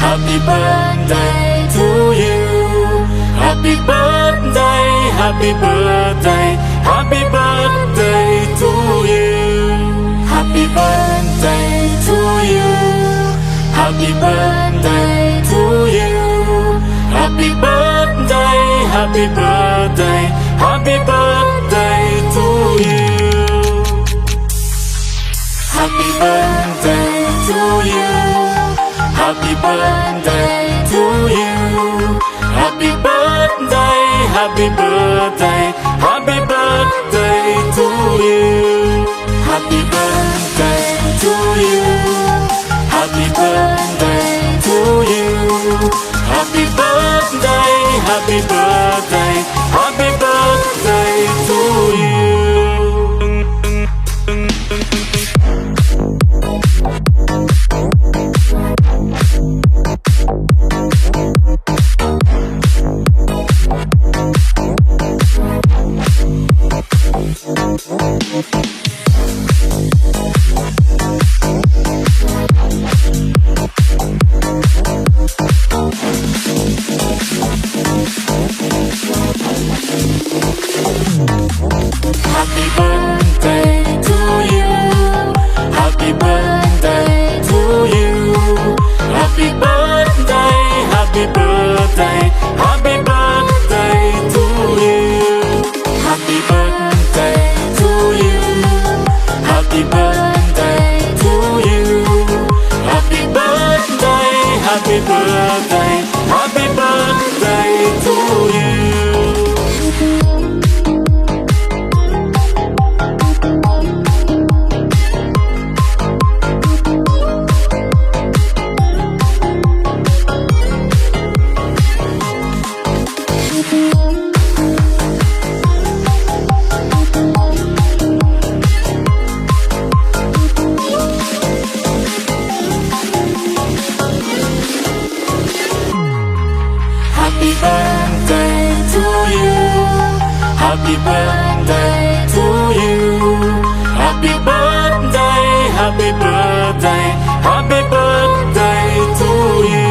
Happy birthday to you. Happy birthday, happy birthday, happy birthday to you. Happy birthday to you. Happy birthday to you. Happy birthday, happy birthday, happy birthday to you. Happy birthday to you. Happy birthday to you. Happy birthday, happy birthday, happy birthday to you. Happy birthday to you. Happy birthday to you. Happy birthday, happy birthday, happy birthday to you. Happy birthday to you. Happy birthday to you. Happy birthday, happy birthday, happy birthday to you. Happy birthday to you. Happy birthday to you. Happy birthday, happy birthday, happy birthday to you. Happy birthday to you. Happy birthday to you. Happy birthday, happy birthday, happy birthday to you.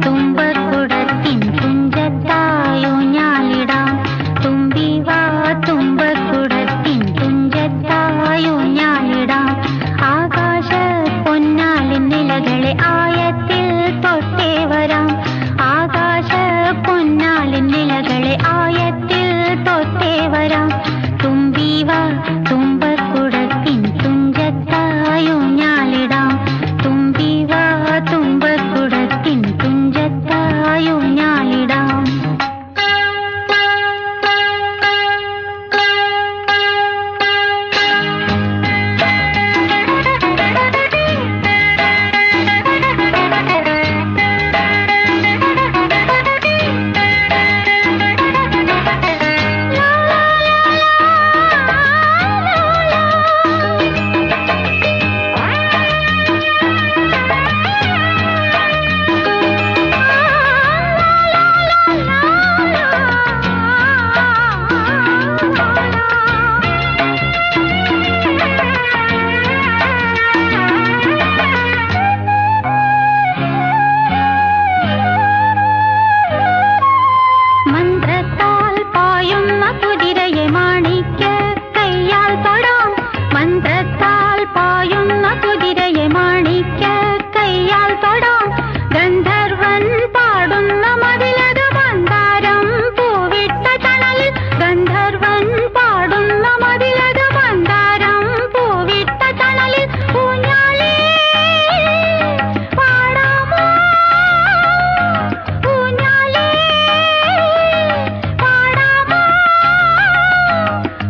തുമ്പക്കുടത്തിൻ തുഞ്ചത്തായൂഞ്ഞാലിടാം തുമ്പി വാ ഗന്ധർവൻ പാടുന്ന മതിലത് മന്ദാരം പൂവിട്ട തണലിൽ ഊഞ്ഞാലേ പാടാമോ ഊഞ്ഞാലേ പാടാമോ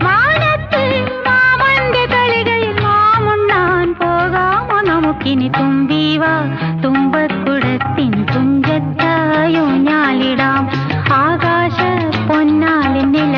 മാനത്തിൽ മാമന്റെ കളികളിൽ മാമുണ്ണാൻ പോകാമോ നമുക്കിനി തുമ്പീവാ തുമ്പക്കുടത്തിൻ തുഞ്ചത്തായൂഞ്ഞാലിടാം ആകാശ പൊന്നാലിൻ നില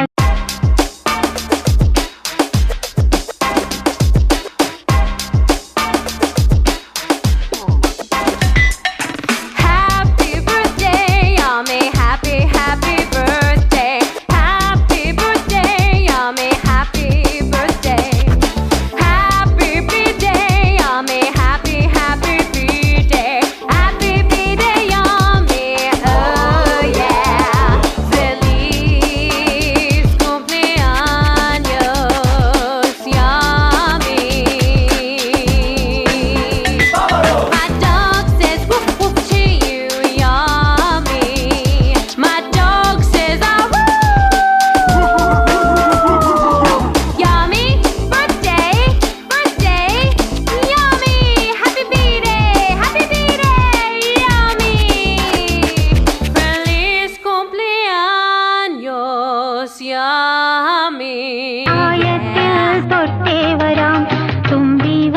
ആയത്തിൽ തൊട്ടേ വരാം തുമ്പീവ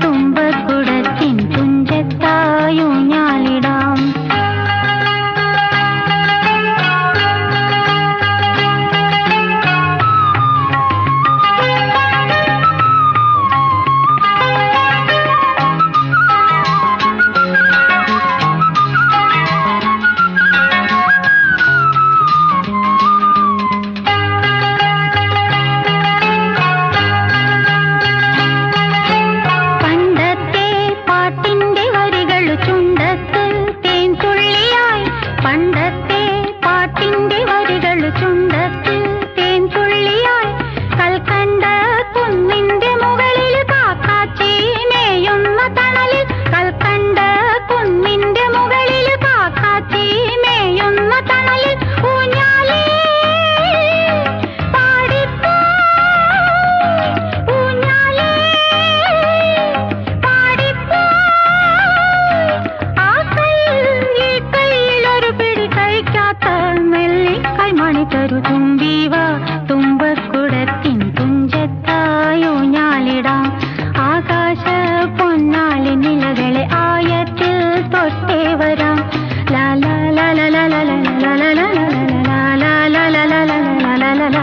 തുമ്പക്കുടത്തിൻ തുഞ്ചത്തായൂഞ്ഞാലിടാം പണ്ടത്തെ പാട്ടിന്റെ വരികൾ ചുണ്ടത്തിൽ തേൻ തുള്ളിയായി കൽക്കണ്ട കുന്നിന്റെ മുകളിൽ കാക്കാച്ചി മേയുന്ന തണലിൽ കൽക്കണ്ട കുന്നിന്റെ മുകളിൽ കാക്കാച്ചി മേയുന്ന തണലിൽ ഊഞ്ഞാലേ പാടിപ്പോ ഊഞ്ഞാലേ പാടിപ്പോ ആ കയ്യിൽ ഈ കയ്യിൽ ഒരു പിടി കഴിക്കാത്ത നെല്ലിക്കൈ മണി തരു തുമ്പീവ തുമ്പക്കുടത്തിൻ തുഞ്ചത്തായൂഞ്ഞാലിടാം ആകാശ പൊന്നാലി നിലകളെ ആയത്തിൽ തൊട്ടേ വരാം ലാ ലാ ലാ ലാ ലാ ലാ ലാ ലാ ലാ ലാ ലാ ലാ ലാ ലാ ലാ la la la la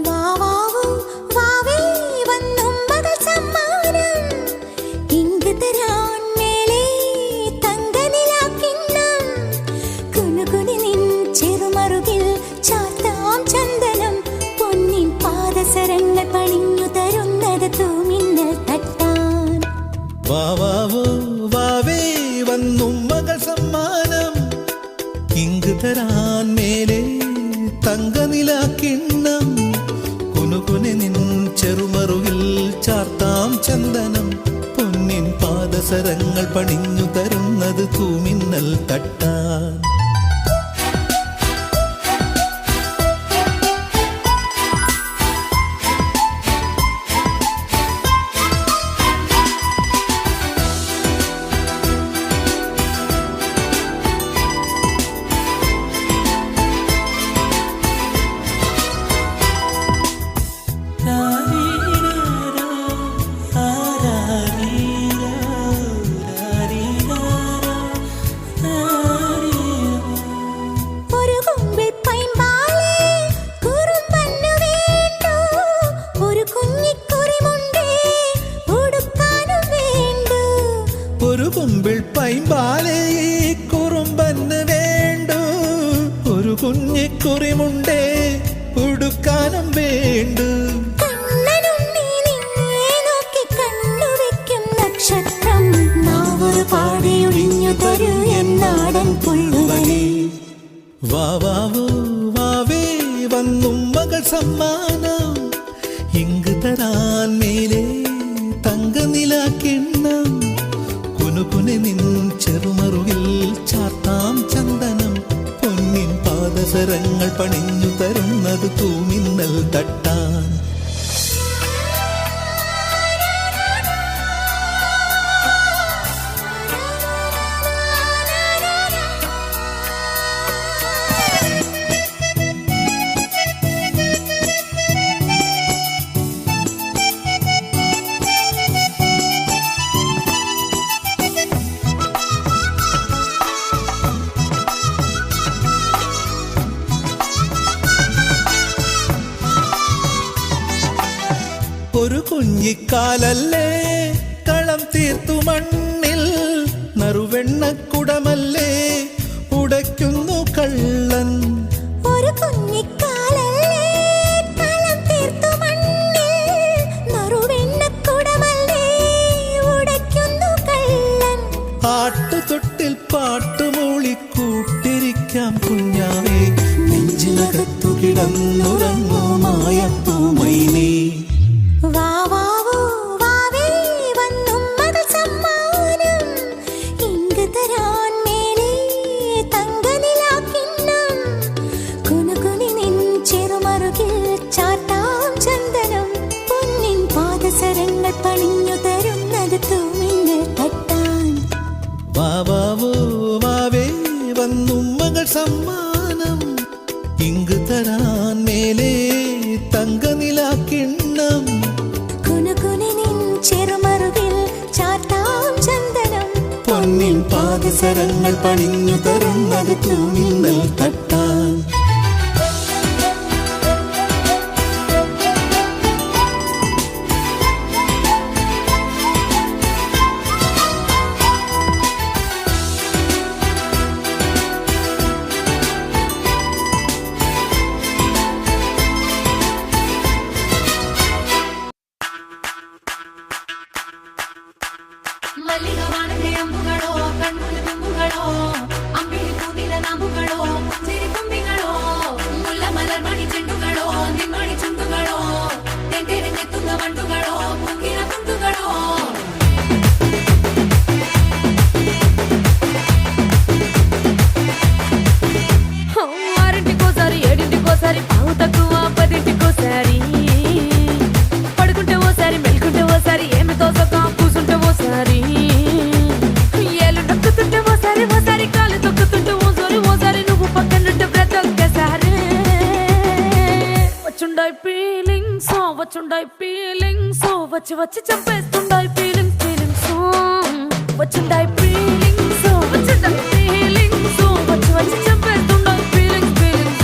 വാവാവോ വാവേ വന്നും മകൾ സമ്മാനം ഇങ്ക് തരാൻ മേലെ തങ്കനിലാക്കിണ്ണം കുനുകുനെ നിൻ ചെറുമറുകിൽ ചാർത്താം ചന്ദനം പൊന്നിൻ പാദസരങ്ങൾ പണിഞ്ഞു തരുന്നത് തൂമിന്നൽ തട്ടാൻ ഒരു കുമ്പിൾ പൈമ്പാലേ കുറുമ്പന്ന് വേണ്ടു ഒരു കുഞ്ഞിക്കുറിമുണ്ടേ ഉടുക്കാനും വേണ്ടു വാവാവോ വാവേ വന്നും മകൾ സമ്മാനം ഇങ്ക് തരാൻ മേലെ തങ്കനിലാക്കിണ്ണം കുനുകുനെ നിൻ ചെറുമറുകിൽ ചാർത്താം ചന്ദനം പൊന്നിൻ പാദസരങ്ങൾ പണിഞ്ഞു തരുന്നത് തൂമിന്നൽ തട്ടാൻ ഒരു കുഞ്ഞിക്കാലല്ലേ കളം തീർത്തു മണ്ണിൽ നറുവെണ്ണക്കുടമല്ലേ ഉടയ്ക്കുന്നു കള്ളൻ ഒരു കുഞ്ഞിക്കാലല്ലേ കളം തീർത്തു മണ്ണിൽ നറുവെണ്ണക്കുടമല്ലേ ഉടയ്ക്കുന്നു കള്ളൻ ആട്ടുതൊട്ടിൽ പാട്ടുമൂളി കൂട്ടിരിക്കാം കുഞ്ഞാവേ നെഞ്ചിനകത്തു കിടന്നുറങ്ങൂ മായപ്പൂമൈനേ വാവാവോ വാവേ വന്നും മകൾ സമ്മാനം ഇങ്ക് തരാൻ മേലെ തങ്കനിലാക്കിണ്ണം കുനുകുനി നിൻ പാദസരങ്ങൾ പണിഞ്ഞു തരുന്നത് തൂമിന്നൽ തട്ടാൻ. മല്ലികവാണത്തെ അമ്പുകളോ കൺമുള്ള തുമ്പുകളോ അമ്പിളി പൂനില നാമ്പുകളോ ചിരി തുമ്പികളോ മുല്ല മലർമണി ചെണ്ടുകളോ നിമ്മണി ചുണ്ടുകളോ തെണ്ടെടുത്തെത്തുന്ന വണ്ടുകളോ പൂങ്കിന കുണ്ടുകളോ ఆరింటికోసారి ఏడింటికోసారి పావు తక్కువ పదింటికోసారి పడుకుంటే ఓసారి మెలుకుంటే ఓసారి ఏమి తోసక కూసుంటే ఓసారి ఏళ్ళు నొక్కుతుంటే ఓసారి ఓసారి కాలు తొక్కుతుంటే ఓసారి నువ్వు పక్కనుంటే ప్రతి ఒక్కసారి వచ్చుండాయి ఫీలింగ్స్ వచ్చి వచ్చి చంపేస్తుండాయి ఫీలింగ్స్ వచ్చుండాయి ఫీలింగ్స్ వచ్చి వచ్చి చంపేస్తుండాయి ఫీలింగ్స్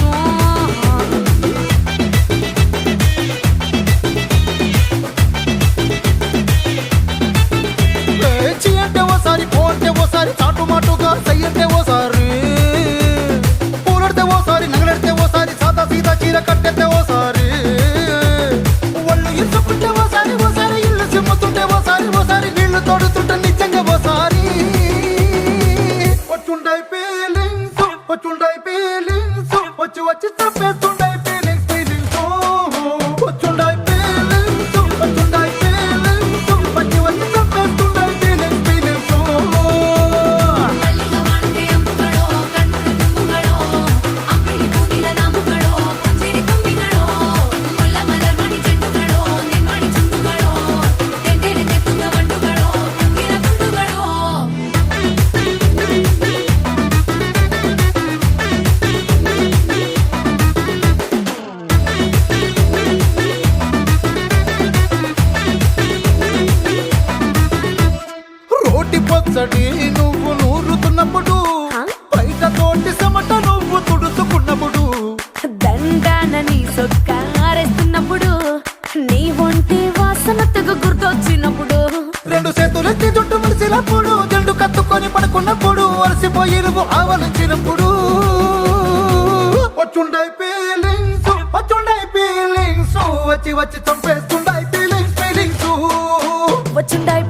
చీ అంటే ఓసారి పో అంటే ఓసారి చాటు మాటుగా సై అంటే ఓసారి పూలడితే ఓసారి నగలడితే ఓసారి సాదా సీదా చీర కట్టెత్తే ఓసారి ఒళ్ళు ఇసుకుంటే ఓసారి ఇల్లు చిమ్ముతుంటే ఓసారి నీళ్లు తోడుతుంటే నిజంగా ఓసారి వచ్చుండాయి ఫీలింగ్స్ వచ్చి వచ్చి చంపేస్తుండాయి ఫీలింగ్స్ వచ్చుండాయి ఫీలింగ్స్ వచ్చి వచ్చి చంపేస్తుండాయి ఫీలింగ్స్ మల్లిగవాణతే అంబుಗಳೋ కన్నుల తుంబుಗಳೋ అంబిలి పూనిల నాంబుಗಳೋ చిరి తుంబిಗಳೋ ముల్ల మలర్మణి చెండుಗಳೋ నిమ్మణి చుండుಗಳೋ తెండెడెత్తున్న వండుಗಳೋ పూంగిన గుండుಗಳೋ రోటి పచ్చడి నువ్వు నూరుతున్నప్పుడు బయట తోటి సమట నువ్వు తుడుచుకున్నప్పుడు దండాన నీ సొక్కారేస్తున్నప్పుడు నీ ఒంటి వాసన తెగ గుర్తొచ్చినప్పుడు రెండు చేతులెత్తి జుట్టు ముడిసినప్పుడు జండు కత్తుకొని పడుకున్నప్పుడు అలసిపోయి నువ్వు ఆవలించినప్పుడు వచ్చుండాయి ఫీలింగ్స్ వచ్చి వచ్చి చంపేస్తుండాయి ఫీలింగ్స్ వచ్చుండాయి